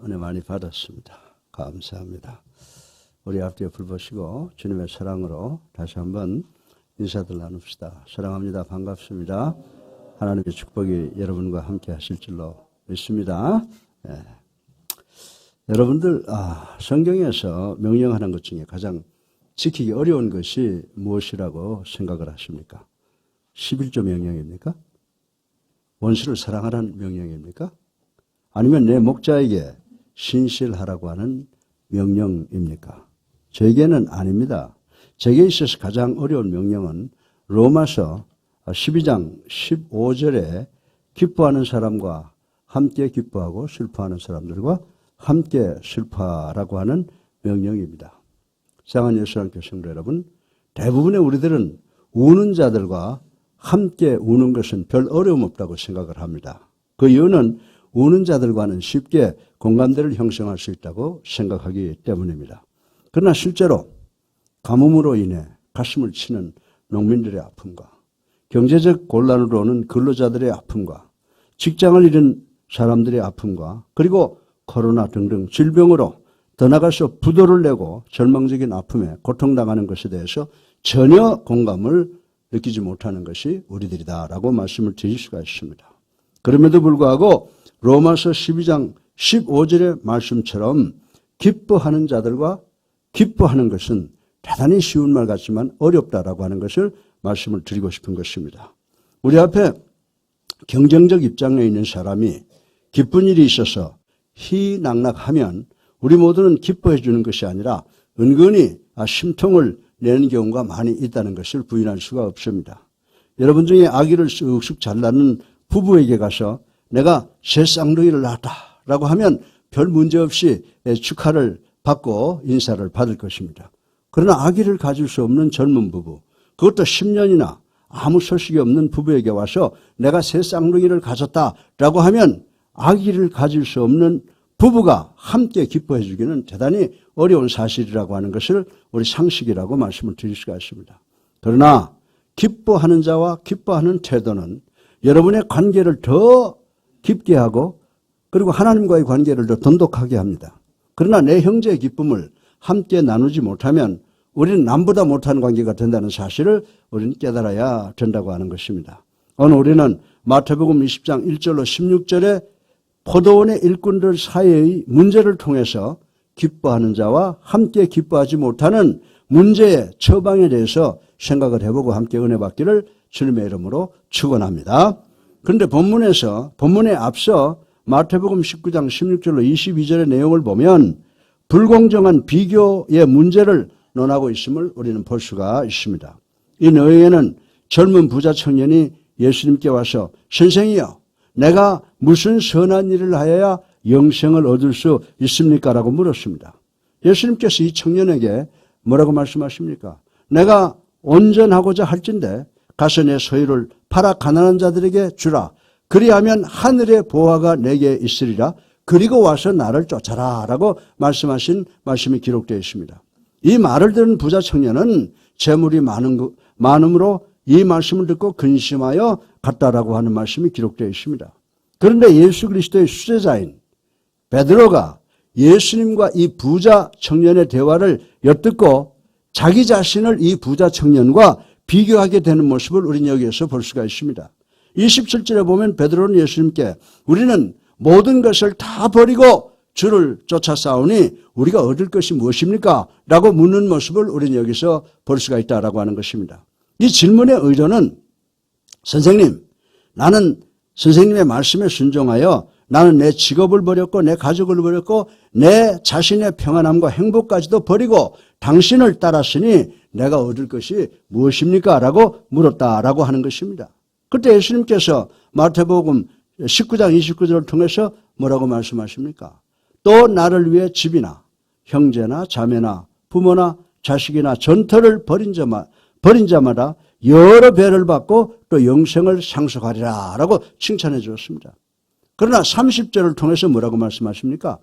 은혜 많이 받았습니다. 감사합니다. 우리 앞뒤에 불 보시고 주님의 사랑으로 다시 한번 인사들 나눕시다. 사랑합니다. 반갑습니다. 하나님의 축복이 여러분과 함께 하실 줄로 믿습니다. 네. 여러분들 성경에서 명령하는 것 중에 가장 지키기 어려운 것이 무엇이라고 생각을 하십니까? 11조 명령입니까? 원수를 사랑하라는 명령입니까? 아니면 내 목자에게 신실하라고 하는 명령입니까? 저에게는 아닙니다. 제게 있어서 가장 어려운 명령은 로마서 12장 15절에 기뻐하는 사람과 함께 기뻐하고 슬퍼하는 사람들과 함께 슬퍼하라고 하는 명령입니다. 사랑하는 예수님께 성도 여러분, 대부분의 우리들은 우는 자들과 함께 우는 것은 별 어려움 없다고 생각을 합니다. 그 이유는 우는 자들과는 쉽게 공감대를 형성할 수 있다고 생각하기 때문입니다. 그러나 실제로 가뭄으로 인해 가슴을 치는 농민들의 아픔과 경제적 곤란으로 오는 근로자들의 아픔과 직장을 잃은 사람들의 아픔과 그리고 코로나 등등 질병으로 더 나가서 부도를 내고 절망적인 아픔에 고통당하는 것에 대해서 전혀 공감을 느끼지 못하는 것이 우리들이다라고 말씀을 드릴 수가 있습니다. 그럼에도 불구하고 로마서 12장 15절의 말씀처럼 기뻐하는 자들과 기뻐하는 것은 대단히 쉬운 말 같지만 어렵다라고 하는 것을 말씀을 드리고 싶은 것입니다. 우리 앞에 경쟁적 입장에 있는 사람이 기쁜 일이 있어서 희낙낙하면 우리 모두는 기뻐해 주는 것이 아니라 은근히 심통을 내는 경우가 많이 있다는 것을 부인할 수가 없습니다. 여러분 중에 아기를 쑥쑥 잘 낳는 부부에게 가서 내가 새 쌍둥이를 낳았다라고 하면 별 문제 없이 축하를 받고 인사를 받을 것입니다. 그러나 아기를 가질 수 없는 젊은 부부, 그것도 10년이나 아무 소식이 없는 부부에게 와서 내가 새 쌍둥이를 가졌다라고 하면 아기를 가질 수 없는 부부가 함께 기뻐해 주기는 대단히 어려운 사실이라고 하는 것을 우리 상식이라고 말씀을 드릴 수가 있습니다. 그러나 기뻐하는 자와 기뻐하는 태도는 여러분의 관계를 더 깊게 하고 그리고 하나님과의 관계를 더 돈독하게 합니다. 그러나 내 형제의 기쁨을 함께 나누지 못하면 우리는 남보다 못한 관계가 된다는 사실을 우리는 깨달아야 된다고 하는 것입니다. 오늘 우리는 마태복음 20장 1절로 16절에 포도원의 일꾼들 사이의 문제를 통해서 기뻐하는 자와 함께 기뻐하지 못하는 문제의 처방에 대해서 생각을 해보고 함께 은혜 받기를 주님의 이름으로 축원합니다. 그런데 본문에 앞서 마태복음 19장 16절로 22절의 내용을 보면 불공정한 비교의 문제를 논하고 있음을 우리는 볼 수가 있습니다. 이 내용에는 젊은 부자 청년이 예수님께 와서 선생이여, 내가 무슨 선한 일을 하여야 영생을 얻을 수 있습니까? 라고 물었습니다. 예수님께서 이 청년에게 뭐라고 말씀하십니까? 내가 온전하고자 할진대 가서 내 소유를 팔아 가난한 자들에게 주라. 그리하면 하늘의 보화가 내게 있으리라. 그리고 와서 나를 쫓아라. 라고 말씀하신 말씀이 기록되어 있습니다. 이 말을 들은 부자 청년은 재물이 많음으로 이 말씀을 듣고 근심하여 갔다라고 하는 말씀이 기록되어 있습니다. 그런데 예수 그리스도의 수제자인 베드로가 예수님과 이 부자 청년의 대화를 엿듣고 자기 자신을 이 부자 청년과 비교하게 되는 모습을 우리는 여기에서 볼 수가 있습니다. 27절에 보면 베드로는 예수님께 우리는 모든 것을 다 버리고 주를 쫓아 싸우니 우리가 얻을 것이 무엇입니까? 라고 묻는 모습을 우리는 여기서 볼 수가 있다라고 하는 것입니다. 이 질문의 의도는 선생님, 나는 선생님의 말씀에 순종하여 나는 내 직업을 버렸고 내 가족을 버렸고 내 자신의 평안함과 행복까지도 버리고 당신을 따랐으니 내가 얻을 것이 무엇입니까? 라고 물었다라고 하는 것입니다. 그때 예수님께서 마태복음 19장 29절을 통해서 뭐라고 말씀하십니까? 또 나를 위해 집이나 형제나 자매나 부모나 자식이나 전터를 버린 자마다 여러 배를 받고 또 영생을 상속하리라 라고 칭찬해 주었습니다. 그러나 30절을 통해서 뭐라고 말씀하십니까?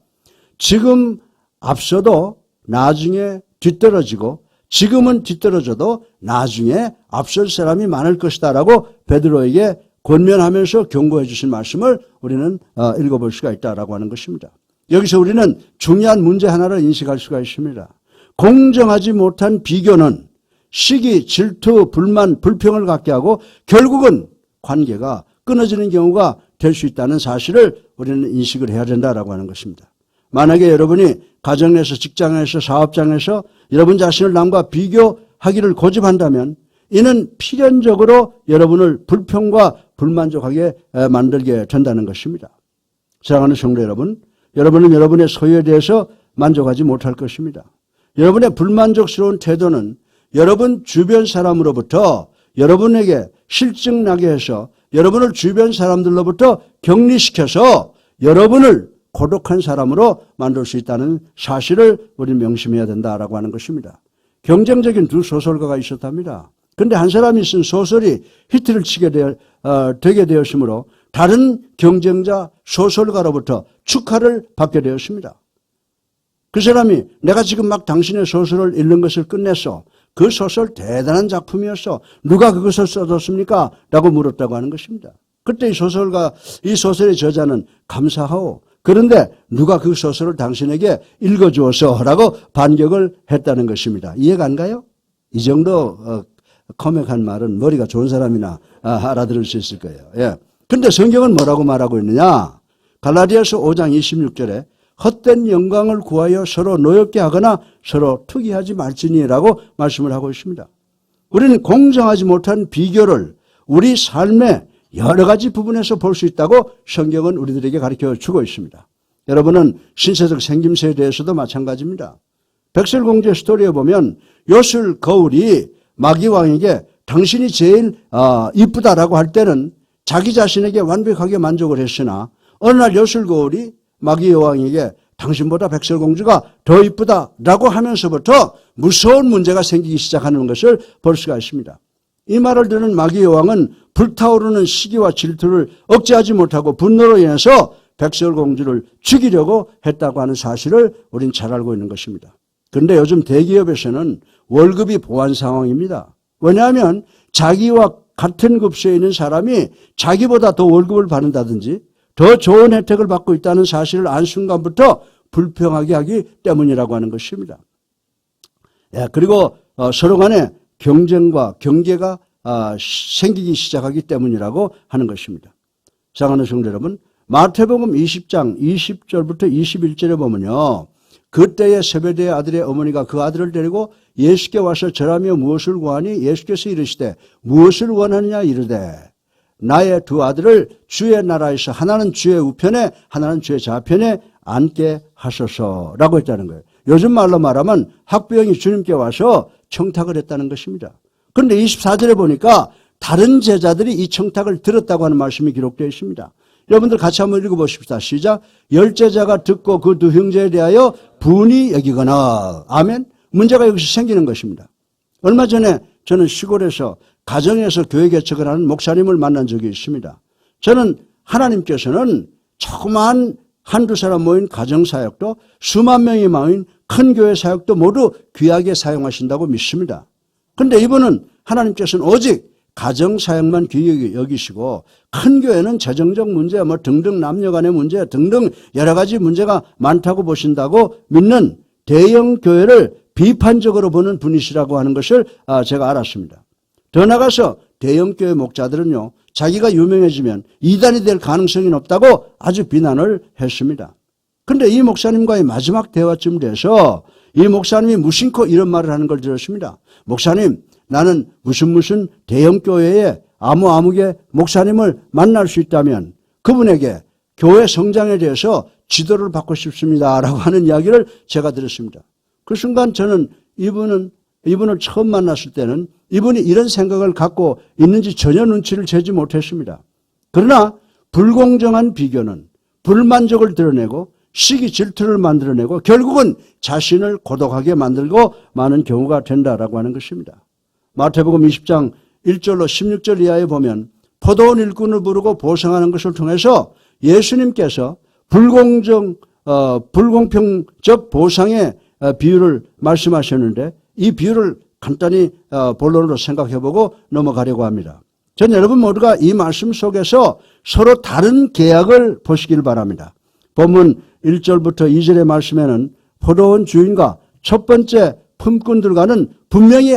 지금 앞서도 나중에 뒤떨어지고 지금은 뒤떨어져도 나중에 앞설 사람이 많을 것이다 라고 베드로에게 권면하면서 경고해 주신 말씀을 우리는 읽어볼 수가 있다라고 하는 것입니다. 여기서 우리는 중요한 문제 하나를 인식할 수가 있습니다. 공정하지 못한 비교는 시기, 질투, 불만, 불평을 갖게 하고 결국은 관계가 끊어지는 경우가 될 수 있다는 사실을 우리는 인식을 해야 된다라고 하는 것입니다. 만약에 여러분이 가정에서, 직장에서, 사업장에서 여러분 자신을 남과 비교하기를 고집한다면 이는 필연적으로 여러분을 불평과 불만족하게 만들게 된다는 것입니다. 사랑하는 성도 여러분, 여러분은 여러분의 소유에 대해서 만족하지 못할 것입니다. 여러분의 불만족스러운 태도는 여러분 주변 사람으로부터 여러분에게 실증나게 해서 여러분을 주변 사람들로부터 격리시켜서 여러분을 고독한 사람으로 만들 수 있다는 사실을 우리는 명심해야 된다라고 하는 것입니다. 경쟁적인 두 소설가가 있었답니다. 그런데 한 사람이 쓴 소설이 히트를 치게 되게 되었으므로 다른 경쟁자 소설가로부터 축하를 받게 되었습니다. 그 사람이 내가 지금 막 당신의 소설을 읽는 것을 끝냈어. 그 소설 대단한 작품이었어. 누가 그것을 써줬습니까? 라고 물었다고 하는 것입니다. 그때 이 소설의 저자는 감사하오. 그런데 누가 그 소설을 당신에게 읽어주어서 라고 반격을 했다는 것입니다. 이해가 안 가요? 이 정도 코믹한 말은 머리가 좋은 사람이나 알아들을 수 있을 거예요. 예. 근데 성경은 뭐라고 말하고 있느냐? 갈라디아서 5장 26절에 헛된 영광을 구하여 서로 노엽게 하거나 서로 투기하지 말지니라고 말씀을 하고 있습니다. 우리는 공정하지 못한 비교를 우리 삶의 여러 가지 부분에서 볼 수 있다고 성경은 우리들에게 가르쳐 주고 있습니다. 여러분은 신세적 생김새에 대해서도 마찬가지입니다. 백설공주의 스토리에 보면 요술 거울이 마귀왕에게 당신이 제일 이쁘다라고 할 때는 자기 자신에게 완벽하게 만족을 했으나 어느 날 요술 거울이 마귀 여왕에게 당신보다 백설공주가 더 이쁘다라고 하면서부터 무서운 문제가 생기기 시작하는 것을 볼 수가 있습니다. 이 말을 듣는 마귀 여왕은 불타오르는 시기와 질투를 억제하지 못하고 분노로 인해서 백설공주를 죽이려고 했다고 하는 사실을 우린 잘 알고 있는 것입니다. 그런데 요즘 대기업에서는 월급이 보완 상황입니다. 왜냐하면 자기와 같은 급수에 있는 사람이 자기보다 더 월급을 받는다든지 더 좋은 혜택을 받고 있다는 사실을 안 순간부터 불평하게 하기 때문이라고 하는 것입니다. 그리고 서로 간에 경쟁과 경계가 생기기 시작하기 때문이라고 하는 것입니다. 사랑하는 성도 여러분, 마태복음 20장 20절부터 21절에 보면요. 그때에 세베대의 아들의 어머니가 그 아들을 데리고 예수께 와서 절하며 무엇을 구하니 예수께서 이르시되 무엇을 원하느냐 이르되 나의 두 아들을 주의 나라에서 하나는 주의 우편에 하나는 주의 좌편에 앉게 하소서라고 했다는 거예요. 요즘 말로 말하면 학부형이 주님께 와서 청탁을 했다는 것입니다. 그런데 24절에 보니까 다른 제자들이 이 청탁을 들었다고 하는 말씀이 기록되어 있습니다. 여러분들 같이 한번 읽어보십시다. 시작. 열제자가 듣고 그 두 형제에 대하여 분이 여기거나 아멘. 문제가 여기서 생기는 것입니다. 얼마 전에 저는 시골에서 가정에서 교회 개척을 하는 목사님을 만난 적이 있습니다. 저는 하나님께서는 조그마한 한두 사람 모인 가정사역도 수만 명이 모인 큰 교회 사역도 모두 귀하게 사용하신다고 믿습니다. 그런데 이분은 하나님께서는 오직 가정사역만 귀하게 여기시고 큰 교회는 재정적 문제 등등 남녀간의 문제 등등 여러 가지 문제가 많다고 보신다고 믿는 대형 교회를 비판적으로 보는 분이시라고 하는 것을 제가 알았습니다. 더 나가서 대형교회 목자들은요, 자기가 유명해지면 이단이 될 가능성이 높다고 아주 비난을 했습니다. 그런데 이 목사님과의 마지막 대화쯤 돼서 이 목사님이 무심코 이런 말을 하는 걸 들었습니다. 목사님, 나는 무슨 대형교회에 아무개 목사님을 만날 수 있다면 그분에게 교회 성장에 대해서 지도를 받고 싶습니다. 라고 하는 이야기를 제가 들었습니다. 그 순간 저는 이분을 처음 만났을 때는 이분이 이런 생각을 갖고 있는지 전혀 눈치를 채지 못했습니다. 그러나 불공정한 비교는 불만족을 드러내고 시기 질투를 만들어내고 결국은 자신을 고독하게 만들고 마는 경우가 된다라고 하는 것입니다. 마태복음 20장 1절로 16절 이하에 보면 포도원 일꾼을 부르고 보상하는 것을 통해서 예수님께서 불공평적 보상의 비유를 말씀하셨는데 이 비유를 간단히 본론으로 생각해보고 넘어가려고 합니다. 전 여러분 모두가 이 말씀 속에서 서로 다른 계약을 보시길 바랍니다. 본문 1절부터 2절의 말씀에는 포도원 주인과 첫 번째 품꾼들과는 분명히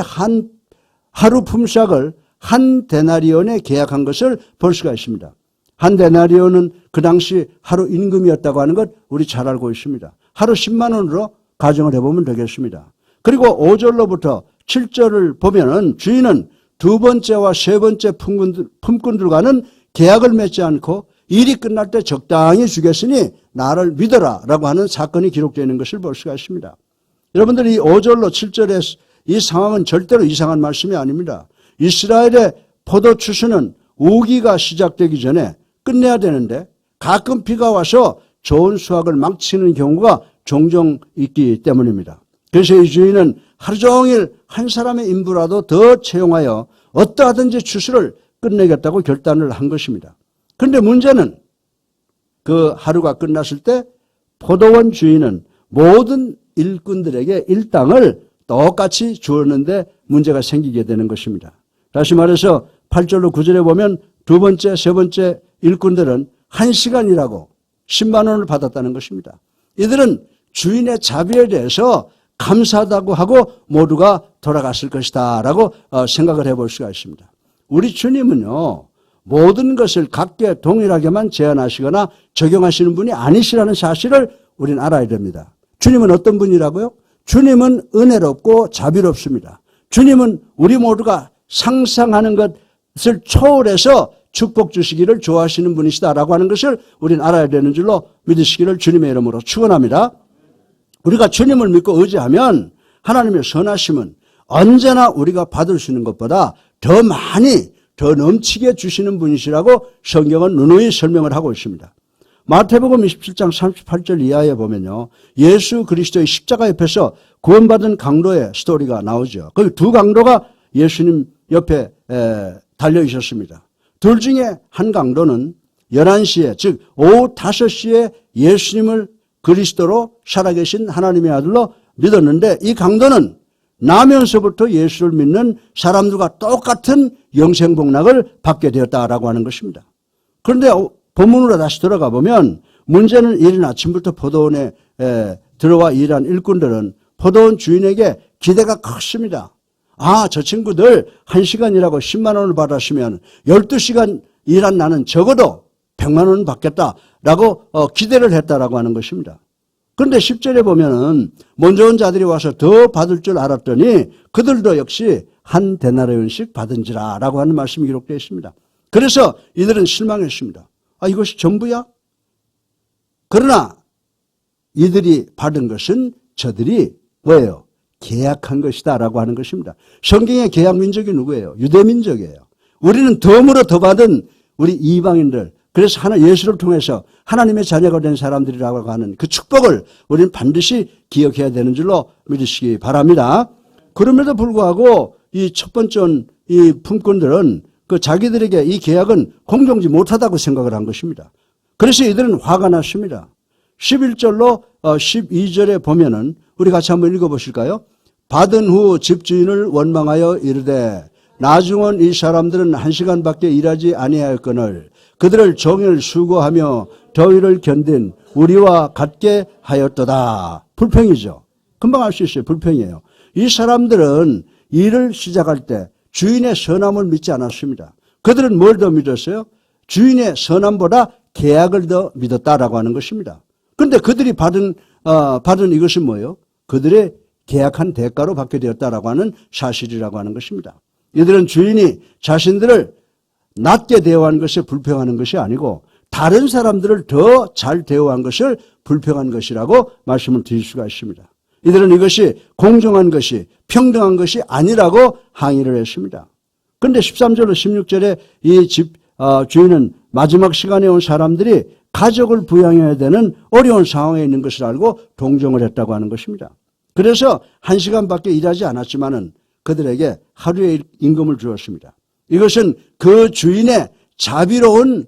하루 품삯을 한 데나리온에 계약한 것을 볼 수가 있습니다. 한 데나리온은 그 당시 하루 임금이었다고 하는 것 우리 잘 알고 있습니다. 하루 10만 원으로 가정을 해보면 되겠습니다. 그리고 5절로부터 7절을 보면은 주인은 두 번째와 세 번째 품꾼들과는 계약을 맺지 않고 일이 끝날 때 적당히 주겠으니 나를 믿어라 라고 하는 사건이 기록되어 있는 것을 볼 수가 있습니다. 여러분들 이 5절로 7절의 이 상황은 절대로 이상한 말씀이 아닙니다. 이스라엘의 포도 추수는 우기가 시작되기 전에 끝내야 되는데 가끔 비가 와서 좋은 수확을 망치는 경우가 종종 있기 때문입니다. 그래서 이 주인은 하루 종일 한 사람의 인부라도 더 채용하여 어떠하든지 추수를 끝내겠다고 결단을 한 것입니다. 그런데 문제는 그 하루가 끝났을 때 포도원 주인은 모든 일꾼들에게 일당을 똑같이 주었는데 문제가 생기게 되는 것입니다. 다시 말해서 8절로 9절에 보면 두 번째, 세 번째 일꾼들은 1시간 일하고 10만 원을 받았다는 것입니다. 이들은 주인의 자비에 대해서 감사하다고 하고 모두가 돌아갔을 것이다 라고 생각을 해볼 수가 있습니다. 우리 주님은요, 모든 것을 각계 동일하게만 제한하시거나 적용하시는 분이 아니시라는 사실을 우리는 알아야 됩니다. 주님은 어떤 분이라고요? 주님은 은혜롭고 자비롭습니다. 주님은 우리 모두가 상상하는 것을 초월해서 축복 주시기를 좋아하시는 분이시다라고 하는 것을 우리는 알아야 되는 줄로 믿으시기를 주님의 이름으로 축원합니다. 우리가 주님을 믿고 의지하면 하나님의 선하심은 언제나 우리가 받을 수 있는 것보다 더 많이 더 넘치게 주시는 분이시라고 성경은 누누이 설명을 하고 있습니다. 마태복음 27장 38절 이하에 보면요, 예수 그리스도의 십자가 옆에서 구원받은 강도의 스토리가 나오죠. 거기 두 강도가 예수님 옆에 달려 있었습니다. 둘 중에 한 강도는 11시에 즉 오후 5시에 예수님을 그리스도로 살아계신 하나님의 아들로 믿었는데 이 강도는 나면서부터 예수를 믿는 사람들과 똑같은 영생복락을 받게 되었다라고 하는 것입니다. 그런데 본문으로 다시 들어가 보면 문제는 이른 아침부터 포도원에 들어와 일한 일꾼들은 포도원 주인에게 기대가 컸습니다. 아, 저 친구들 1시간 일하고 10만 원을 받았으면 12시간 일한 나는 적어도 100만 원 받겠다라고 기대를 했다라고 하는 것입니다. 그런데 10절에 보면은 먼저 온 자들이 와서 더 받을 줄 알았더니 그들도 역시 한 데나리온씩 받은지라라고 하는 말씀이 기록되어 있습니다. 그래서 이들은 실망했습니다. 아, 이것이 전부야? 그러나 이들이 받은 것은 저들이 뭐예요? 계약한 것이다라고 하는 것입니다. 성경의 계약 민족이 누구예요? 유대 민족이에요. 우리는 덤으로 더 받은 우리 이방인들, 그래서 예수를 통해서 하나님의 자녀가 된 사람들이라고 하는 그 축복을 우리는 반드시 기억해야 되는 줄로 믿으시기 바랍니다. 그럼에도 불구하고 이 첫 번째 이 품꾼들은 그 자기들에게 이 계약은 공정지 못하다고 생각을 한 것입니다. 그래서 이들은 화가 났습니다. 11절로 12절에 보면은 우리 같이 한번 읽어보실까요? 받은 후 집주인을 원망하여 이르되 나중은 이 사람들은 1시간밖에 일하지 아니하였거늘 그들을 종일 수고하며 더위를 견딘 우리와 같게 하였도다. 불평이죠. 금방 알 수 있어요. 불평이에요. 이 사람들은 일을 시작할 때 주인의 선함을 믿지 않았습니다. 그들은 뭘 더 믿었어요? 주인의 선함보다 계약을 더 믿었다라고 하는 것입니다. 그런데 그들이 받은 이것은 뭐예요? 그들의 계약한 대가로 받게 되었다라고 하는 사실이라고 하는 것입니다. 이들은 주인이 자신들을 낮게 대우한 것에 불평하는 것이 아니고 다른 사람들을 더 잘 대우한 것을 불평한 것이라고 말씀을 드릴 수가 있습니다. 이들은 이것이 공정한 것이 평등한 것이 아니라고 항의를 했습니다. 그런데 13절로 16절에 이 집 주인은 마지막 시간에 온 사람들이 가족을 부양해야 되는 어려운 상황에 있는 것을 알고 동정을 했다고 하는 것입니다. 그래서 1시간밖에 일하지 않았지만은 그들에게 하루의 임금을 주었습니다. 이것은 그 주인의 자비로운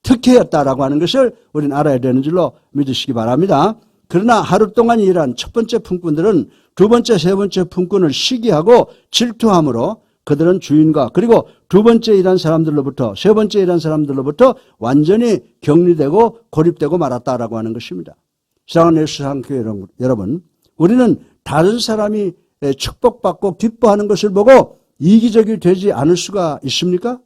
특혜였다라고 하는 것을 우리는 알아야 되는 줄로 믿으시기 바랍니다. 그러나 하루 동안 일한 첫 번째 품꾼들은 두 번째, 세 번째 품꾼을 시기하고 질투함으로 그들은 주인과 그리고 두 번째 일한 사람들로부터 세 번째 일한 사람들로부터 완전히 격리되고 고립되고 말았다라고 하는 것입니다. 사랑하는 예수상교회 여러분, 우리는 다른 사람이 축복받고 기뻐하는 것을 보고 이기적이 되지 않을 수가 있습니까?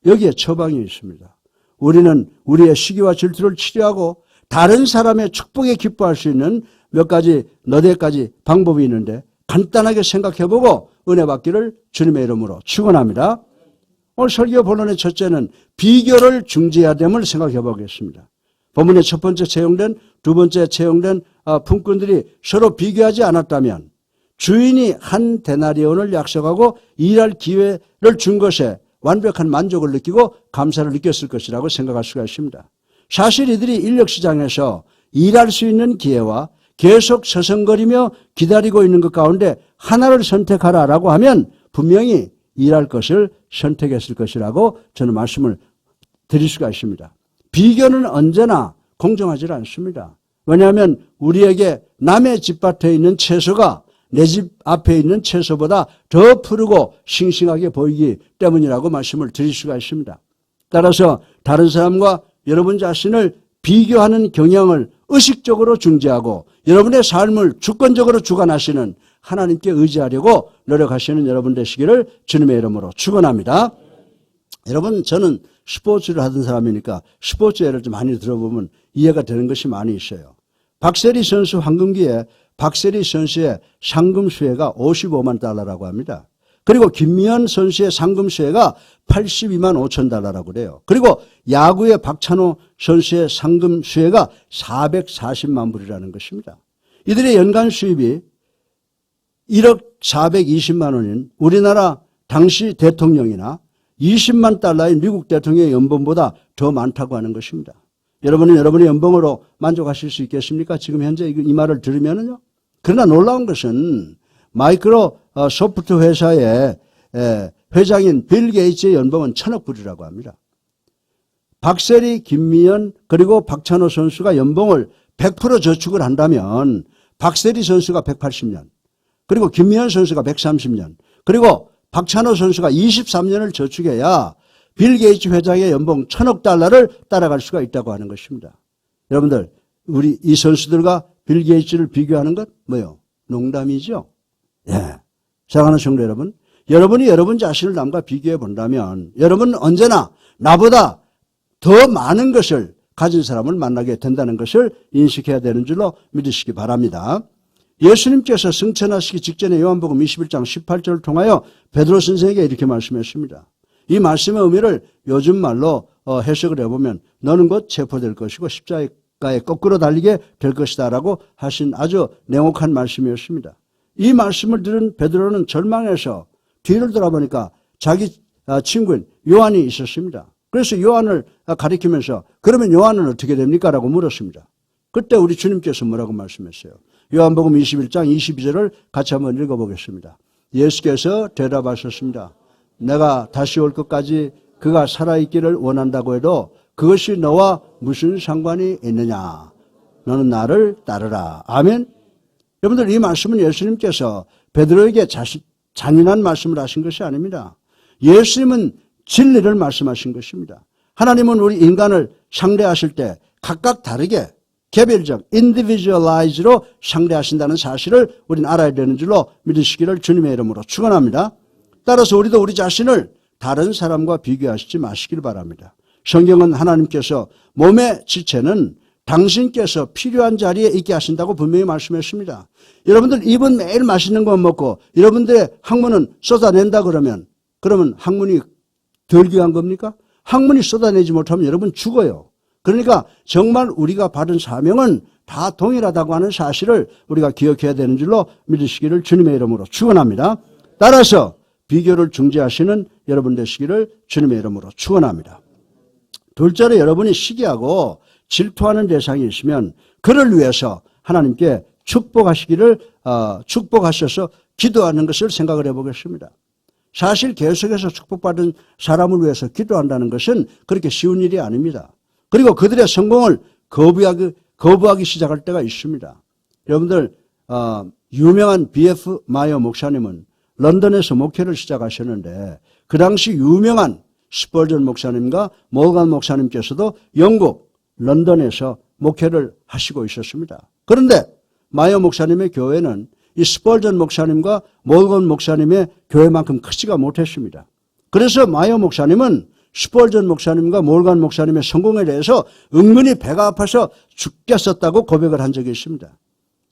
여기에 처방이 있습니다. 우리는 우리의 시기와 질투를 치료하고 다른 사람의 축복에 기뻐할 수 있는 몇 가지, 너댓 가지 방법이 있는데 간단하게 생각해보고 은혜 받기를 주님의 이름으로 축원합니다. 오늘 설교 본론의 첫째는 비교를 중지해야 됨을 생각해 보겠습니다. 본문의 첫 번째 채용된, 두 번째 채용된 품꾼들이 서로 비교하지 않았다면 주인이 한 데나리온을 약속하고 일할 기회를 준 것에 완벽한 만족을 느끼고 감사를 느꼈을 것이라고 생각할 수가 있습니다. 사실 이들이 인력시장에서 일할 수 있는 기회와 계속 서성거리며 기다리고 있는 것 가운데 하나를 선택하라라고 하면 분명히 일할 것을 선택했을 것이라고 저는 말씀을 드릴 수가 있습니다. 비교는 언제나 공정하지 않습니다. 왜냐하면 우리에게 남의 집밭에 있는 채소가 내 집 앞에 있는 채소보다 더 푸르고 싱싱하게 보이기 때문이라고 말씀을 드릴 수가 있습니다. 따라서 다른 사람과 여러분 자신을 비교하는 경향을 의식적으로 중지하고 여러분의 삶을 주권적으로 주관하시는 하나님께 의지하려고 노력하시는 여러분 되시기를 주님의 이름으로 축원합니다. 여러분, 저는 스포츠를 하던 사람이니까 스포츠 예를 좀 많이 들어보면 이해가 되는 것이 많이 있어요. 박세리 선수 황금기에 박세리 선수의 상금 수혜가 55만 달러라고 합니다. 그리고 김미연 선수의 상금 수혜가 82만 5천 달러라고 그래요. 그리고 야구의 박찬호 선수의 상금 수혜가 440만 불이라는 것입니다. 이들의 연간 수입이 1억 420만 원인 우리나라 당시 대통령이나 20만 달러인 미국 대통령의 연봉보다 더 많다고 하는 것입니다. 여러분은 여러분의 연봉으로 만족하실 수 있겠습니까? 지금 현재 이 말을 들으면은요. 그러나 놀라운 것은 마이크로 소프트 회사의 회장인 빌 게이츠의 연봉은 1,000억 불이라고 합니다. 박세리, 김미연 그리고 박찬호 선수가 연봉을 100% 저축을 한다면 박세리 선수가 180년 그리고 김미연 선수가 130년 그리고 박찬호 선수가 23년을 저축해야 빌 게이츠 회장의 연봉 1,000억 달러를 따라갈 수가 있다고 하는 것입니다. 여러분들, 우리 이 선수들과 빌 게이츠를 비교하는 것 뭐요? 농담이죠? 예. 사랑하는 성도 여러분, 여러분이 여러분 자신을 남과 비교해 본다면 여러분은 언제나 나보다 더 많은 것을 가진 사람을 만나게 된다는 것을 인식해야 되는 줄로 믿으시기 바랍니다. 예수님께서 승천하시기 직전에 요한복음 21장 18절을 통하여 베드로 선생에게 이렇게 말씀했습니다. 이 말씀의 의미를 요즘 말로 해석을 해보면 너는 곧 체포될 것이고 십자가에 거꾸로 달리게 될 것이다 라고 하신 아주 냉혹한 말씀이었습니다. 이 말씀을 들은 베드로는 절망해서 뒤를 돌아보니까 자기 친구인 요한이 있었습니다. 그래서 요한을 가리키면서 그러면 요한은 어떻게 됩니까? 라고 물었습니다. 그때 우리 주님께서 뭐라고 말씀했어요? 요한복음 21장 22절을 같이 한번 읽어보겠습니다. 예수께서 대답하셨습니다. 내가 다시 올 것까지 그가 살아있기를 원한다고 해도 그것이 너와 무슨 상관이 있느냐? 너는 나를 따르라. 아멘. 여러분들, 이 말씀은 예수님께서 베드로에게 잔인한 말씀을 하신 것이 아닙니다. 예수님은 진리를 말씀하신 것입니다. 하나님은 우리 인간을 상대하실 때 각각 다르게 개별적, individualized로 상대하신다는 사실을 우리는 알아야 되는 줄로 믿으시기를 주님의 이름으로 축원합니다. 따라서 우리도 우리 자신을 다른 사람과 비교하시지 마시길 바랍니다. 성경은 하나님께서 몸의 지체는 당신께서 필요한 자리에 있게 하신다고 분명히 말씀했습니다. 여러분들 입은 매일 맛있는 거 먹고 여러분들의 학문은 쏟아낸다 그러면 학문이 덜 귀한 겁니까? 학문이 쏟아내지 못하면 여러분 죽어요. 그러니까 정말 우리가 받은 사명은 다 동일하다고 하는 사실을 우리가 기억해야 되는 줄로 믿으시기를 주님의 이름으로 축원합니다. 따라서 비교를 중지하시는 여러분 되시기를 주님의 이름으로 축원합니다. 둘째로 여러분이 시기하고 질투하는 대상이 있으면 그를 위해서 하나님께 축복하셔서 기도하는 것을 생각을 해보겠습니다. 사실 계속해서 축복받은 사람을 위해서 기도한다는 것은 그렇게 쉬운 일이 아닙니다. 그리고 그들의 성공을 거부하기 시작할 때가 있습니다. 여러분들, 유명한 B.F. 마이어 목사님은 런던에서 목회를 시작하셨는데 그 당시 유명한 스펄전 목사님과 모건 목사님께서도 영국 런던에서 목회를 하시고 있었습니다. 그런데 마이어 목사님의 교회는 이 스펄전 목사님과 모건 목사님의 교회만큼 크지가 못했습니다. 그래서 마이어 목사님은 스펄전 목사님과 몰간 목사님의 성공에 대해서 은근히 배가 아파서 죽겠었다고 고백을 한 적이 있습니다.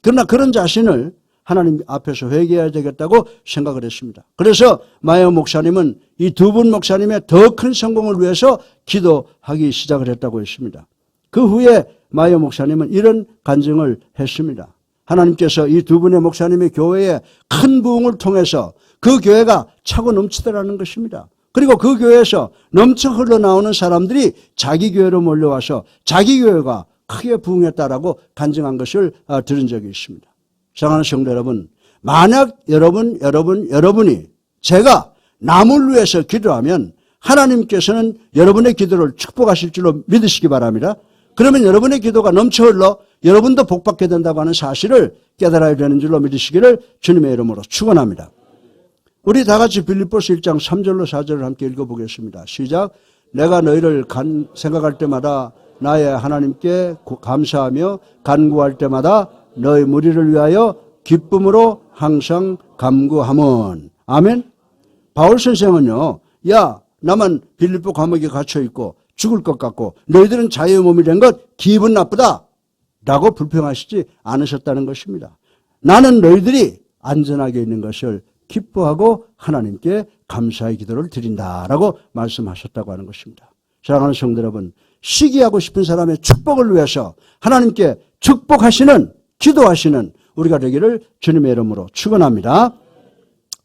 그러나 그런 자신을 하나님 앞에서 회개해야 되겠다고 생각을 했습니다. 그래서 마이어 목사님은 이 두 분 목사님의 더 큰 성공을 위해서 기도하기 시작을 했다고 했습니다. 그 후에 마이어 목사님은 이런 간증을 했습니다. 하나님께서 이 두 분의 목사님의 교회에 큰 부흥을 통해서 그 교회가 차고 넘치더라는 것입니다. 그리고 그 교회에서 넘쳐 흘러나오는 사람들이 자기 교회로 몰려와서 자기 교회가 크게 부흥했다라고 간증한 것을 들은 적이 있습니다. 사랑하는 성도 여러분, 만약 여러분이 제가 남을 위해서 기도하면 하나님께서는 여러분의 기도를 축복하실 줄로 믿으시기 바랍니다. 그러면 여러분의 기도가 넘쳐 흘러 여러분도 복받게 된다고 하는 사실을 깨달아야 되는 줄로 믿으시기를 주님의 이름으로 축원합니다. 우리 다 같이 빌립보서 1장 3절로 4절을 함께 읽어보겠습니다. 시작. 내가 너희를 생각할 때마다 나의 하나님께 감사하며 간구할 때마다 너희 무리를 위하여 기쁨으로 항상 감구함은. 아멘. 바울 선생은요, 야 나만 빌립보 감옥에 갇혀있고 죽을 것 같고 너희들은 자유의 몸이 된 것 기분 나쁘다 라고 불평하시지 않으셨다는 것입니다. 나는 너희들이 안전하게 있는 것을 기뻐하고 하나님께 감사의 기도를 드린다라고 말씀하셨다고 하는 것입니다. 사랑하는 성도 여러분, 시기하고 싶은 사람의 축복을 위해서 하나님께 축복하시는, 기도하시는 우리가 되기를 주님의 이름으로 축원합니다.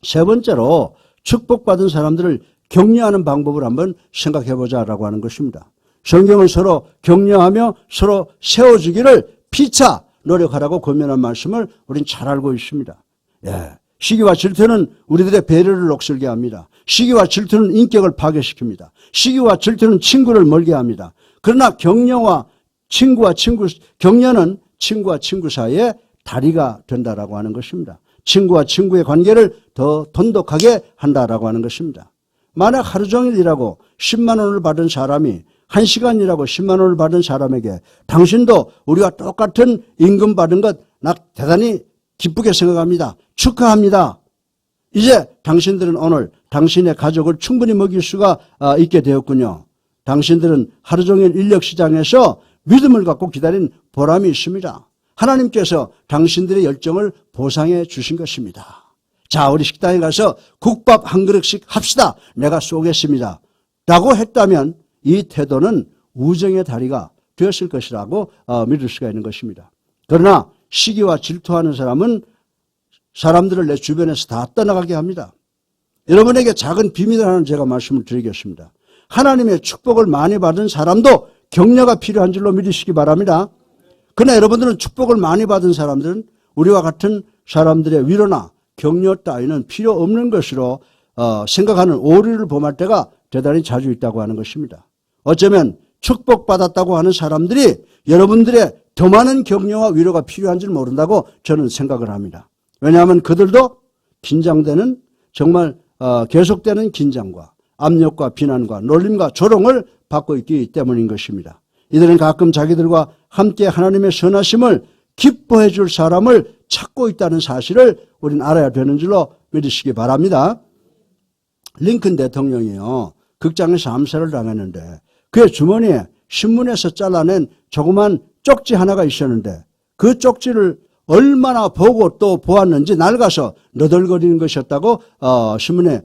세 번째로 축복받은 사람들을 격려하는 방법을 한번 생각해보자라고 하는 것입니다. 성경을 서로 격려하며 서로 세워주기를 피차 노력하라고 권면한 말씀을 우린 잘 알고 있습니다. 예. 시기와 질투는 우리들의 배려를 녹슬게 합니다. 시기와 질투는 인격을 파괴시킵니다. 시기와 질투는 친구를 멀게 합니다. 그러나 격려는 친구와 친구 사이에 다리가 된다라고 하는 것입니다. 친구와 친구의 관계를 더 돈독하게 한다라고 하는 것입니다. 만약 하루 종일 일하고 10만 원을 받은 사람이 1시간 일하고 10만 원을 받은 사람에게 당신도 우리가 똑같은 임금 받은 것 나 대단히 기쁘게 생각합니다. 축하합니다. 이제 당신들은 오늘 당신의 가족을 충분히 먹일 수가 있게 되었군요. 당신들은 하루 종일 인력시장에서 믿음을 갖고 기다린 보람이 있습니다. 하나님께서 당신들의 열정을 보상해 주신 것입니다. 자, 우리 식당에 가서 국밥 한 그릇씩 합시다. 내가 쏘겠습니다. 라고 했다면 이 태도는 우정의 다리가 되었을 것이라고 믿을 수가 있는 것입니다. 그러나 시기와 질투하는 사람은 사람들을 내 주변에서 다 떠나가게 합니다. 여러분에게 작은 비밀을 하나 제가 말씀을 드리겠습니다. 하나님의 축복을 많이 받은 사람도 격려가 필요한 줄로 믿으시기 바랍니다. 그러나 여러분들은 축복을 많이 받은 사람들은 우리와 같은 사람들의 위로나 격려 따위는 필요 없는 것으로 생각하는 오류를 범할 때가 대단히 자주 있다고 하는 것입니다. 어쩌면 축복받았다고 하는 사람들이 여러분들의 더 많은 격려와 위로가 필요한 줄 모른다고 저는 생각을 합니다. 왜냐하면 그들도 긴장되는 정말 계속되는 긴장과 압력과 비난과 놀림과 조롱을 받고 있기 때문인 것입니다. 이들은 가끔 자기들과 함께 하나님의 선하심을 기뻐해 줄 사람을 찾고 있다는 사실을 우리는 알아야 되는 줄로 믿으시기 바랍니다. 링컨 대통령이요, 극장에서 암살을 당했는데 그의 주머니에 신문에서 잘라낸 조그만 쪽지 하나가 있었는데 그 쪽지를 얼마나 보고 또 보았는지 낡아서 너덜거리는 것이었다고 신문에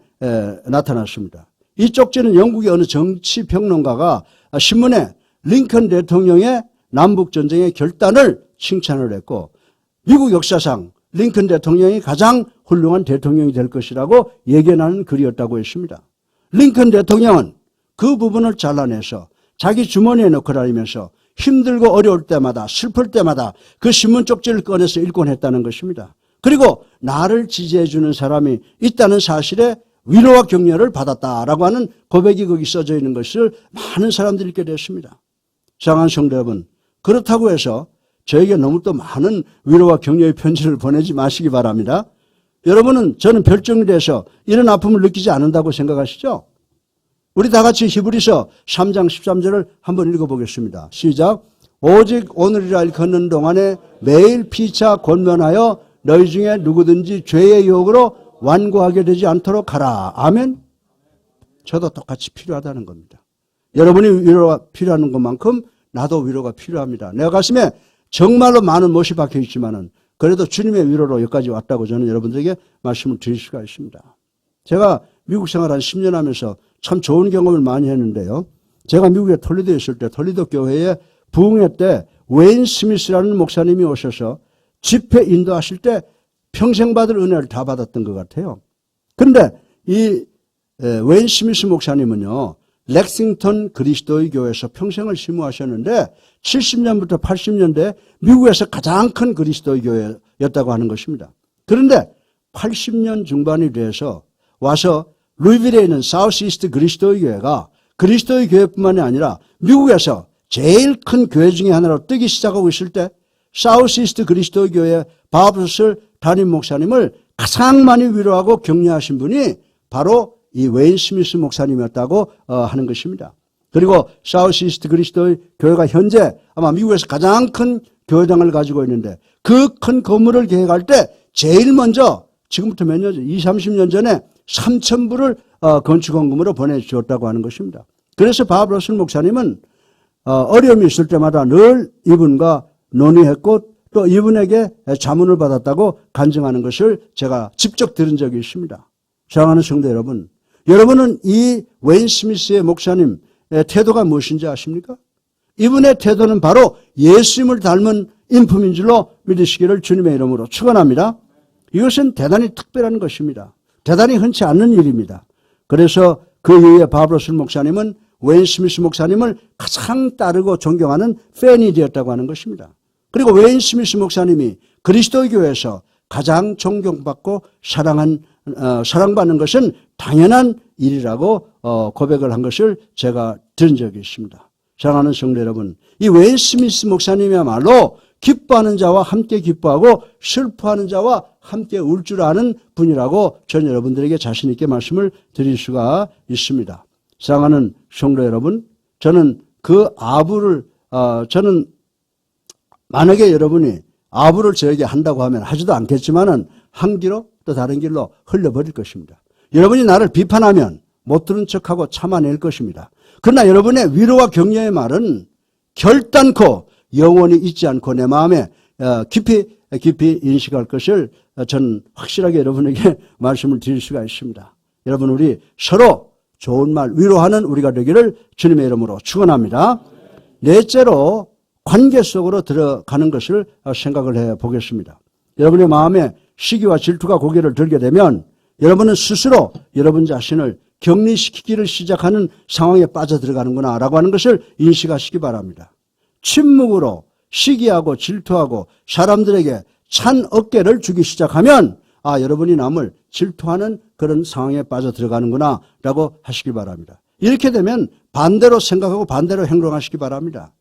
나타났습니다. 이 쪽지는 영국의 어느 정치평론가가 신문에 링컨 대통령의 남북전쟁의 결단을 칭찬을 했고 미국 역사상 링컨 대통령이 가장 훌륭한 대통령이 될 것이라고 예견하는 글이었다고 했습니다. 링컨 대통령은 그 부분을 잘라내서 자기 주머니에 넣고 다니면서 힘들고 어려울 때마다 슬플 때마다 그 신문 쪽지를 꺼내서 읽곤 했다는 것입니다. 그리고 나를 지지해 주는 사람이 있다는 사실에 위로와 격려를 받았다라고 하는 고백이 거기 써져 있는 것을 많은 사람들이 읽게 됐습니다. 사랑하는 성도 여러분, 그렇다고 해서 저에게 너무 또 많은 위로와 격려의 편지를 보내지 마시기 바랍니다. 여러분은 저는 별종이 돼서 이런 아픔을 느끼지 않는다고 생각하시죠? 우리 다 같이 히브리서 3장 13절을 한번 읽어보겠습니다. 시작. 오직 오늘이라 걷는 동안에 매일 피차 권면하여 너희 중에 누구든지 죄의 유혹으로 완고하게 되지 않도록 하라. 아멘. 저도 똑같이 필요하다는 겁니다. 여러분이 위로가 필요한 것만큼 나도 위로가 필요합니다. 내 가슴에 정말로 많은 못이 박혀 있지만은 그래도 주님의 위로로 여기까지 왔다고 저는 여러분들에게 말씀을 드릴 수가 있습니다. 제가 미국 생활 한 10년 하면서 참 좋은 경험을 많이 했는데요. 제가 미국에 톨리도에 있을 때 톨리도 교회에 부흥회 때 웨인 스미스라는 목사님이 오셔서 집회 인도하실 때 평생 받을 은혜를 다 받았던 것 같아요. 그런데 이 웨인 스미스 목사님은요. 렉싱턴 그리스도의 교회에서 평생을 심무하셨는데 70년부터 80년대 미국에서 가장 큰 그리스도의 교회였다고 하는 것입니다. 그런데 80년 중반이 돼서 와서 루이빌에 있는 사우스 이스트 그리스도의 교회가 그리스도의 교회뿐만이 아니라 미국에서 제일 큰 교회 중에 하나로 뜨기 시작하고 있을 때 사우스 이스트 그리스도의 교회 바브러슬 담임 목사님을 가장 많이 위로하고 격려하신 분이 바로 이 웨인 스미스 목사님이었다고 하는 것입니다. 그리고 사우스 이스트 그리스도의 교회가 현재 아마 미국에서 가장 큰 교회당을 가지고 있는데 그 큰 건물을 계획할 때 제일 먼저 지금부터 몇 년 전, 20, 30년 전에 3,000불을 건축원금으로 보내주었다고 하는 것입니다. 그래서 바브러슬 목사님은 어려움이 있을 때마다 늘 이분과 논의했고 또 이분에게 자문을 받았다고 간증하는 것을 제가 직접 들은 적이 있습니다. 사랑하는 성도 여러분, 여러분은 이 웨인 스미스의 목사님의 태도가 무엇인지 아십니까? 이분의 태도는 바로 예수님을 닮은 인품인 줄로 믿으시기를 주님의 이름으로 축원합니다. 이것은 대단히 특별한 것입니다. 대단히 흔치 않는 일입니다. 그래서 그 이후에 바브러슬 목사님은 웨인 스미스 목사님을 가장 따르고 존경하는 팬이 되었다고 하는 것입니다. 그리고 웨인 스미스 목사님이 그리스도 교회에서 가장 존경받고 사랑받는 것은 당연한 일이라고 고백을 한 것을 제가 들은 적이 있습니다. 사랑하는 성도 여러분, 이 웨인 스미스 목사님이야말로 기뻐하는 자와 함께 기뻐하고 슬퍼하는 자와 함께 울 줄 아는 분이라고 저는 여러분들에게 자신 있게 말씀을 드릴 수가 있습니다. 사랑하는 성도 여러분, 저는 그 저는 만약에 여러분이 아부를 저에게 한다고 하면 하지도 않겠지만은 한 길로 또 다른 길로 흘려버릴 것입니다. 여러분이 나를 비판하면 못 들은 척하고 참아낼 것입니다. 그러나 여러분의 위로와 격려의 말은 결단코 영원히 잊지 않고 내 마음에 깊이 인식할 것을 저는 확실하게 여러분에게 말씀을 드릴 수가 있습니다. 여러분, 우리 서로 좋은 말 위로하는 우리가 되기를 주님의 이름으로 축원합니다. 넷째로 관계 속으로 들어가는 것을 생각을 해 보겠습니다. 여러분의 마음에 시기와 질투가 고개를 들게 되면 여러분은 스스로 여러분 자신을 격리시키기를 시작하는 상황에 빠져들어가는구나 라고 하는 것을 인식하시기 바랍니다. 침묵으로 시기하고 질투하고 사람들에게 찬 어깨를 주기 시작하면 여러분이 남을 질투하는 그런 상황에 빠져들어가는구나 라고 하시기 바랍니다. 이렇게 되면 반대로 생각하고 반대로 행동하시기 바랍니다.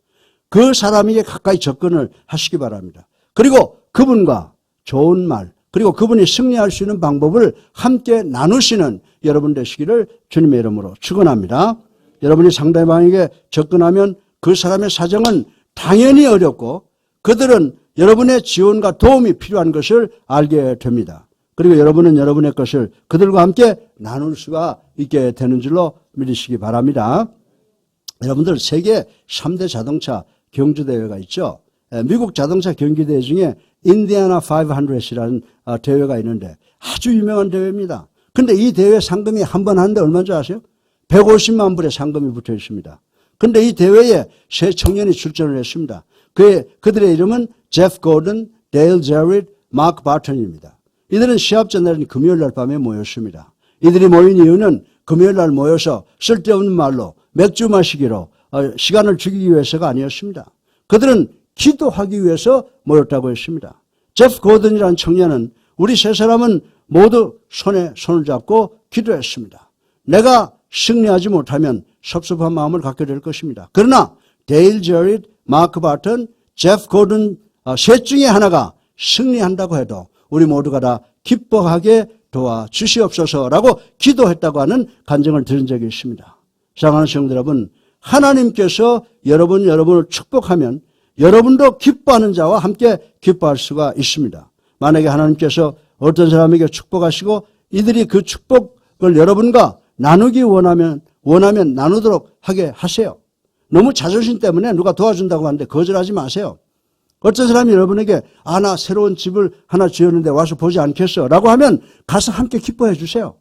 그 사람에게 가까이 접근을 하시기 바랍니다. 그리고 그분과 좋은 말, 그리고 그분이 승리할 수 있는 방법을 함께 나누시는 여러분 되시기를 주님의 이름으로 축원합니다. 여러분이 상대방에게 접근하면 그 사람의 사정은 당연히 어렵고 그들은 여러분의 지원과 도움이 필요한 것을 알게 됩니다. 그리고 여러분은 여러분의 것을 그들과 함께 나눌 수가 있게 되는 줄로 믿으시기 바랍니다. 여러분들 세계 3대 자동차 경주대회가 있죠. 미국 자동차 경기대회 중에 인디애나 500이라는 대회가 있는데 아주 유명한 대회입니다. 그런데 이 대회 상금이 한 번 하는데 얼마인 줄 아세요? 150만 불의 상금이 붙어 있습니다. 그런데 이 대회에 세 청년이 출전을 했습니다. 그들의 이름은 제프 고든, 데일 제릿, 마크 바튼입니다. 이들은 시합 전날인 금요일 날 밤에 모였습니다. 이들이 모인 이유는 금요일 날 모여서 쓸데없는 말로 맥주 마시기로 시간을 죽이기 위해서가 아니었습니다. 그들은 기도하기 위해서 모였다고 했습니다. 제프 고든이라는 청년은 우리 세 사람은 모두 손에 손을 잡고 기도했습니다. 내가 승리하지 못하면 섭섭한 마음을 갖게 될 것입니다. 그러나 데일 제릿, 마크 바튼, 제프 고든 셋 중에 하나가 승리한다고 해도 우리 모두가 다 기뻐하게 도와주시옵소서라고 기도했다고 하는 간증을 들은 적이 있습니다. 사랑하는 성도 여러분, 하나님께서 여러분을 축복하면 여러분도 기뻐하는 자와 함께 기뻐할 수가 있습니다. 만약에 하나님께서 어떤 사람에게 축복하시고 이들이 그 축복을 여러분과 나누기 원하면 나누도록 하게 하세요. 너무 자존심 때문에 누가 도와준다고 하는데 거절하지 마세요. 어떤 사람이 여러분에게 나 새로운 집을 하나 지었는데 와서 보지 않겠어 라고 하면 가서 함께 기뻐해 주세요.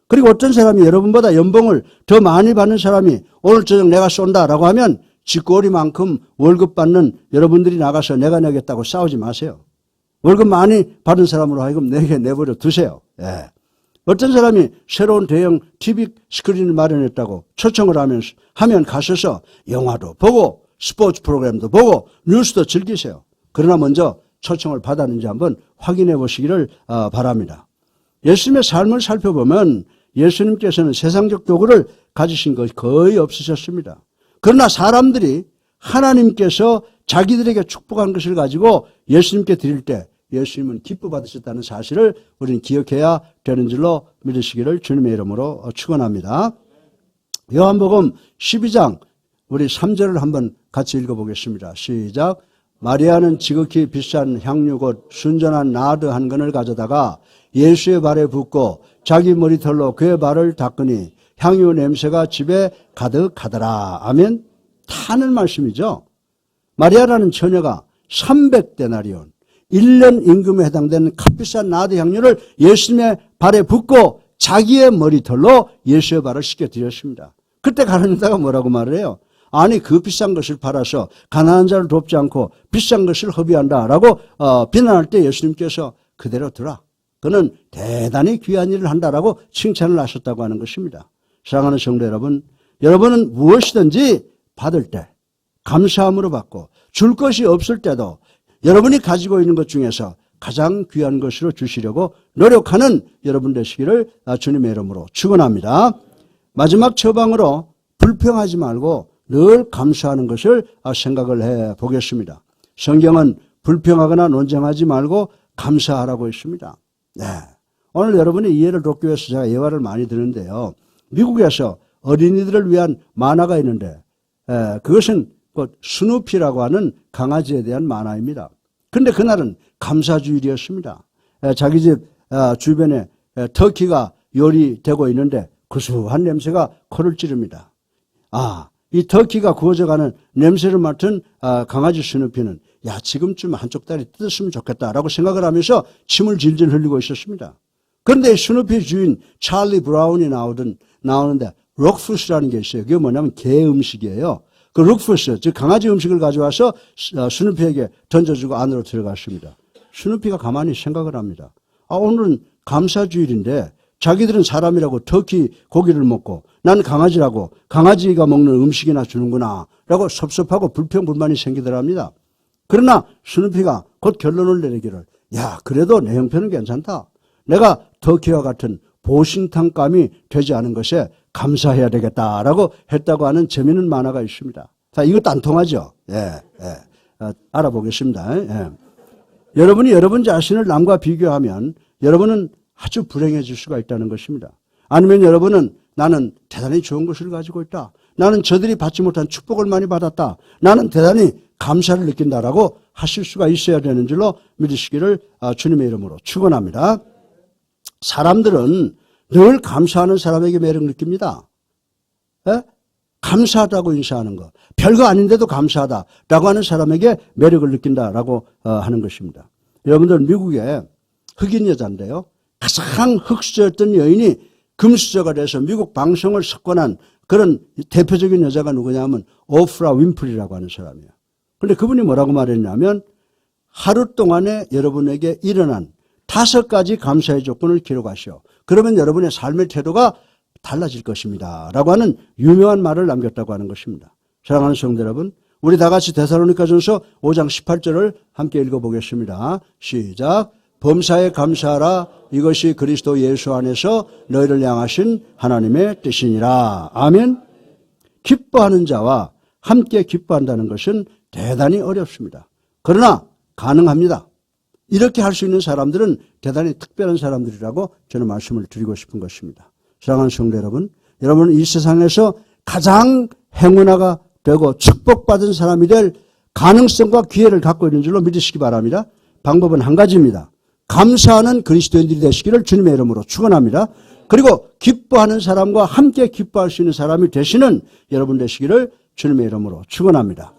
그리고 어떤 사람이 여러분보다 연봉을 더 많이 받는 사람이 오늘 저녁 내가 쏜다라고 하면 쥐꼬리만큼 월급 받는 여러분들이 나가서 내가 내겠다고 싸우지 마세요. 월급 많이 받은 사람으로 하여금 내게 내버려 두세요. 예. 어떤 사람이 새로운 대형 TV 스크린을 마련했다고 초청을 하면 가셔서 영화도 보고 스포츠 프로그램도 보고 뉴스도 즐기세요. 그러나 먼저 초청을 받았는지 한번 확인해 보시기를 바랍니다. 예수님의 삶을 살펴보면 예수님께서는 세상적 도구를 가지신 것이 거의 없으셨습니다. 그러나 사람들이 하나님께서 자기들에게 축복한 것을 가지고 예수님께 드릴 때 예수님은 기뻐 받으셨다는 사실을 우리는 기억해야 되는 줄로 믿으시기를 주님의 이름으로 축원합니다. 요한복음 12장 우리 3절을 한번 같이 읽어보겠습니다. 시작. 마리아는 지극히 비싼 향유 곧 순전한 나드 한 근을 가져다가 예수의 발에 붓고 자기 머리털로 그의 발을 닦으니 향유 냄새가 집에 가득하더라. 아멘. 타는 말씀이죠. 마리아라는 처녀가 300데나리온 1년 임금에 해당되는 값비싼 나드 향유를 예수님의 발에 붓고 자기의 머리털로 예수의 발을 씻겨드렸습니다. 그때 가룟 유다가 뭐라고 말을 해요? 아니 그 비싼 것을 팔아서 가난한 자를 돕지 않고 비싼 것을 허비한다라고 비난할 때 예수님께서 그대로 두라. 그는 대단히 귀한 일을 한다라고 칭찬을 하셨다고 하는 것입니다. 사랑하는 성도 여러분, 여러분은 무엇이든지 받을 때 감사함으로 받고 줄 것이 없을 때도 여러분이 가지고 있는 것 중에서 가장 귀한 것으로 주시려고 노력하는 여러분 되시기를 주님의 이름으로 축원합니다. 마지막 처방으로 불평하지 말고 늘 감사하는 것을 생각을 해 보겠습니다. 성경은 불평하거나 논쟁하지 말고 감사하라고 했습니다. 네. 오늘 여러분의 이해를 돕기 위해서 제가 예화를 많이 드는데요. 미국에서 어린이들을 위한 만화가 있는데 그것은 스누피라고 하는 강아지에 대한 만화입니다. 그런데 그날은 감사주일이었습니다. 자기 집 주변에 터키가 요리되고 있는데 구수한 냄새가 코를 찌릅니다. 이 터키가 구워져가는 냄새를 맡은 강아지 스누피는 지금쯤 한쪽 다리 뜯었으면 좋겠다라고 생각을 하면서 침을 질질 흘리고 있었습니다. 그런데 스누피 주인 찰리 브라운이 나오는데 록푸스라는 게 있어요. 그게 뭐냐면 개 음식이에요. 그 록푸스, 즉 강아지 음식을 가져와서 스누피에게 던져주고 안으로 들어갔습니다. 스누피가 가만히 생각을 합니다. 오늘은 감사주일인데 자기들은 사람이라고 터키 고기를 먹고 난 강아지라고 강아지가 먹는 음식이나 주는구나 라고 섭섭하고 불평불만이 생기더랍니다. 그러나 스누피가 곧 결론을 내리기를 그래도 내 형편은 괜찮다. 내가 터키와 같은 보신탕감이 되지 않은 것에 감사해야 되겠다라고 했다고 하는 재미있는 만화가 있습니다. 자, 이것도 안 통하죠? 알아보겠습니다. 여러분이 여러분 자신을 남과 비교하면 여러분은 아주 불행해질 수가 있다는 것입니다. 아니면 여러분은 나는 대단히 좋은 것을 가지고 있다. 나는 저들이 받지 못한 축복을 많이 받았다. 나는 대단히 감사를 느낀다라고 하실 수가 있어야 되는 줄로 믿으시기를 주님의 이름으로 축원합니다. 사람들은 늘 감사하는 사람에게 매력 느낍니다. 감사하다고 인사하는 것, 별거 아닌데도 감사하다라고 하는 사람에게 매력을 느낀다라고 하는 것입니다. 여러분들 미국에 흑인 여자인데요. 가장 흑수저였던 여인이 금수저가 돼서 미국 방송을 석권한 그런 대표적인 여자가 누구냐면 오프라 윈프리라고 하는 사람이에요. 그런데 그분이 뭐라고 말했냐면 하루 동안에 여러분에게 일어난 5가지 감사의 조건을 기록하시오. 그러면 여러분의 삶의 태도가 달라질 것입니다. 라고 하는 유명한 말을 남겼다고 하는 것입니다. 사랑하는 성도 여러분, 우리 다 같이 데살로니가전서 5장 18절을 함께 읽어보겠습니다. 시작. 범사에 감사하라. 이것이 그리스도 예수 안에서 너희를 향하신 하나님의 뜻이니라. 아멘. 기뻐하는 자와 함께 기뻐한다는 것은 대단히 어렵습니다. 그러나 가능합니다. 이렇게 할 수 있는 사람들은 대단히 특별한 사람들이라고 저는 말씀을 드리고 싶은 것입니다. 사랑하는 성도 여러분, 여러분은 이 세상에서 가장 행운아가 되고 축복받은 사람이 될 가능성과 기회를 갖고 있는 줄로 믿으시기 바랍니다. 방법은 한 가지입니다. 감사하는 그리스도인들이 되시기를 주님의 이름으로 축원합니다. 그리고 기뻐하는 사람과 함께 기뻐할 수 있는 사람이 되시는 여러분 되시기를 주님의 이름으로 축원합니다.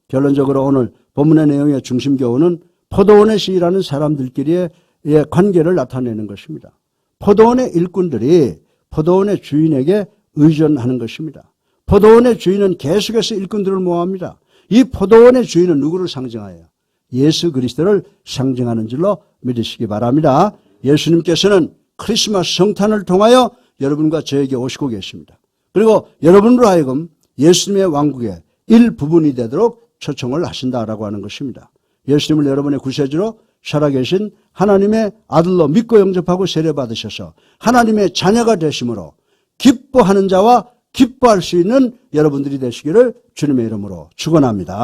결론적으로 오늘 본문의 내용의 중심 교훈은 포도원의 시이라는 사람들끼리의 관계를 나타내는 것입니다. 포도원의 일꾼들이 포도원의 주인에게 의존하는 것입니다. 포도원의 주인은 계속해서 일꾼들을 모아합니다. 이 포도원의 주인은 누구를 상징하여요? 예수 그리스도를 상징하는 줄로 믿으시기 바랍니다. 예수님께서는 크리스마스 성탄을 통하여 여러분과 저에게 오시고 계십니다. 그리고 여러분으로 하여금 예수님의 왕국의 일부분이 되도록 초청을 하신다라고 하는 것입니다. 예수님을 여러분의 구세주로 살아계신 하나님의 아들로 믿고 영접하고 세례받으셔서 하나님의 자녀가 되심으로 기뻐하는 자와 기뻐할 수 있는 여러분들이 되시기를 주님의 이름으로 축원합니다.